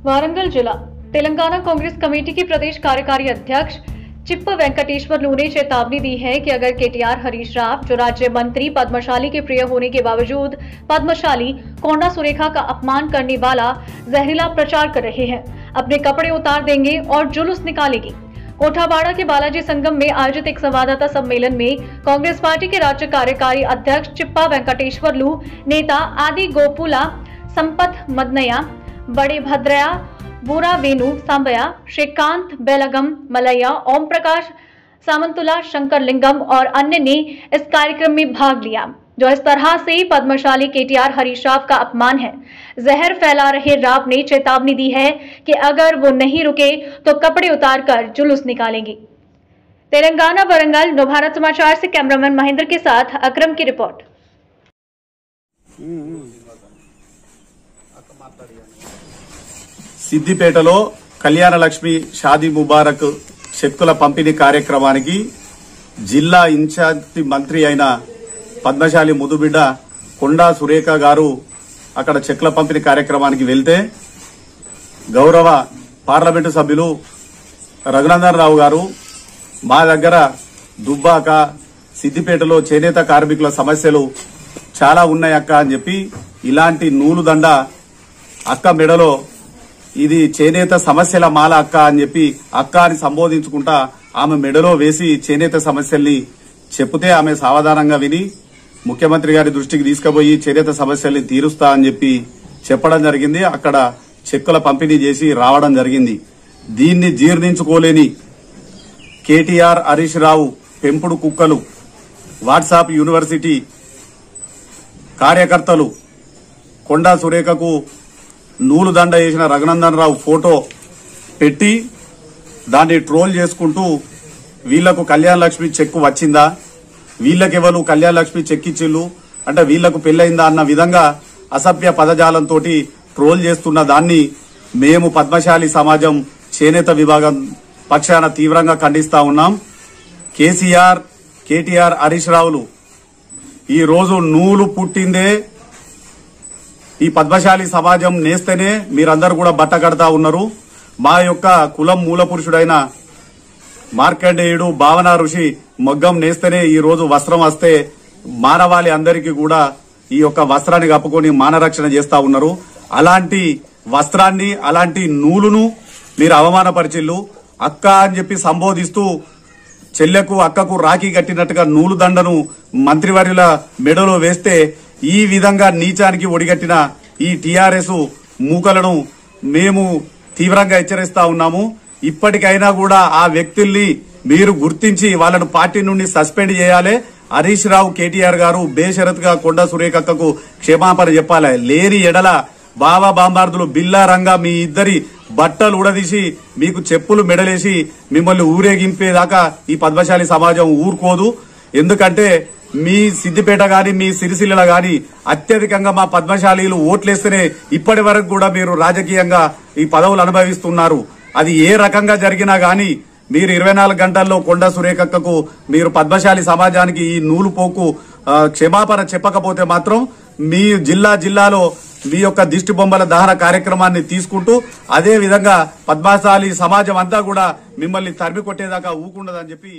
वारंगल जिला तेलंगाना कांग्रेस कमेटी के प्रदेश कार्यकारी अध्यक्ष चिप्पा वेंकटेश्वरलू ने चेतावनी दी है कि अगर केटीआर हरीश राव, जो राज्य मंत्री पद्मशाली के प्रिय होने के बावजूद पद्मशाली कोंडा सुरेखा का अपमान करने वाला जहरीला प्रचार कर रहे हैं, अपने कपड़े उतार देंगे और जुलूस निकालेंगे। कोठाबाड़ा के बालाजी संगम में आयोजित एक संवाददाता सम्मेलन में कांग्रेस पार्टी के राज्य कार्यकारी अध्यक्ष चिप्पा वेंकटेश्वरलू, नेता आदि गोपुला, संपत मदनया, बड़े भद्रया, बूरा वेणु सांबया, श्रीकांत बेलगम मलैया, ओम प्रकाश सामंतुला, शंकर लिंगम और अन्य ने इस कार्यक्रम में भाग लिया, जो इस तरह से पद्मशाली केटीआर हरीश राव का अपमान है। जहर फैला रहे राव ने चेतावनी दी है कि अगर वो नहीं रुके तो कपड़े उतारकर जुलूस निकालेंगे। तेलंगाना वरंगल नवभारत समाचार से कैमरामैन महेंद्र के साथ अकरम की रिपोर्ट। సిద్దిపేటలో కళ్యాణ లక్ష్మి షాదీ ముబారక్ చెక్కుల పంపిణీ కార్యక్రమానికి జిల్లా ఇన్ఛార్జి మంత్రి అయిన పద్మశాలి ముదుబిడ్డ కొండా సురేఖ గారు అక్కడ చెక్కుల పంపిణీ కార్యక్రమానికి వెళ్తే గౌరవ పార్లమెంటు సభ్యులు రఘునందన్ రావు గారు మా దగ్గర దుబ్బాక సిద్దిపేటలో చేనేత కార్మికుల సమస్యలు చాలా ఉన్నాయక్క అని చెప్పి ఇలాంటి నూలు దండ అక్క మెడలో ఇది చేనేత సమస్యల మాల అక్క అని చెప్పి అక్క అని సంబోధించుకుంటా ఆమె మెడలో వేసి చేనేత సమస్యల్ని చెప్తే ఆమె సావధానంగా విని ముఖ్యమంత్రి గారి దృష్టికి తీసుకుపోయి చేనేత సమస్యల్ని తీరుస్తా అని చెప్పి చెప్పడం జరిగింది। అక్కడ చెక్కుల పంపిణీ చేసి రావడం జరిగింది। దీన్ని జీర్ణించుకోలేని కేటీఆర్ హరీష్ రావు పెంపుడు కుక్కలు, వాట్సాప్ యూనివర్సిటీ కార్యకర్తలు కొండా సురేఖకు నూలు దండ వేసిన రఘునందన్ రావు ఫోటో పెట్టి దాన్ని ట్రోల్ చేసుకుంటూ వీళ్లకు కళ్యాణ లక్ష్మి చెక్కు వచ్చిందా, వీళ్లకెవరు కళ్యాణ లక్ష్మి చెక్ ఇచ్చిళ్ళు అంటే వీళ్లకు పెళ్లైందా అన్న విధంగా అసభ్య పదజాలంతో ట్రోల్ చేస్తున్న దాన్ని మేము పద్మశాలి సమాజం చేనేత విభాగం పక్షాన తీవ్రంగా ఖండిస్తా ఉన్నాం। కేటీఆర్ హరీష్ రావులు ఈ రోజు నూలు పుట్టిందే ఈ పద్మశాలి సమాజం నేస్తేనే మీరందరూ కూడా బట్ట కడతా ఉన్నారు। మా యొక్క కులం మూల పురుషుడైన మార్కండేయుడు భావన ఋషి మగ్గం నేస్తేనే ఈ రోజు వస్త్రం వస్తే మానవాళి అందరికీ కూడా ఈ యొక్క వస్త్రాన్ని కప్పుకొని మానరక్షణ చేస్తా ఉన్నారు। అలాంటి వస్త్రాన్ని, అలాంటి నూలును మీరు అవమానపరిచిల్లు। అక్క అని చెప్పి సంబోధిస్తూ చెల్లెకు అక్కకు రాఖీ కట్టినట్టుగా నూలు దండను మంత్రివర్యుల మెడలో వేస్తే ఈ విధంగా నీచానికి ఒడిగట్టిన ఈ టీఆర్ఎస్ మూకలను మేము తీవ్రంగా హెచ్చరిస్తా ఉన్నాము। ఇప్పటికైనా కూడా ఆ వ్యక్తుల్ని మీరు గుర్తించి వాళ్ళను పార్టీ నుండి సస్పెండ్ చేయాలి। హరీష్ రావు, కేటీఆర్ గారు బేషరతుగా కొండా సురేఖకు క్షమాపణ చెప్పాలి। లేని ఎడల బావా బాంబార్దులు బిల్లారంగా మీ ఇద్దరి బట్టలు ఉడదీసి మీకు చెప్పులు మెడలేసి మిమ్మల్ని ఊరేగింపేదాకా ఈ పద్మశాలి సమాజం ఊరుకోదు। ఎందుకంటే మీ సిద్దిపేట గాని, మీ సిరిసిల్ల గాని అత్యధికంగా మా పద్మశాలీలు ఓట్లేస్తేనే ఇప్పటి వరకు కూడా మీరు రాజకీయంగా ఈ పదవులు అనుభవిస్తున్నారు। అది ఏ రకంగా జరిగినా గాని మీరు 24 గంటల్లో కొండా సురేఖకు మీరు పద్మశాలి సమాజానికి ఈ నూలు పోకు క్షమాపణ చెప్పకపోతే మాత్రం మీ జిల్లాలో మీ యొక్క దిష్టి బొమ్మల దహన కార్యక్రమాన్ని తీసుకుంటూ అదే విధంగా పద్మశాలి సమాజం అంతా కూడా మిమ్మల్ని తరిమి కొట్టేదాకా ఊకుండదని చెప్పి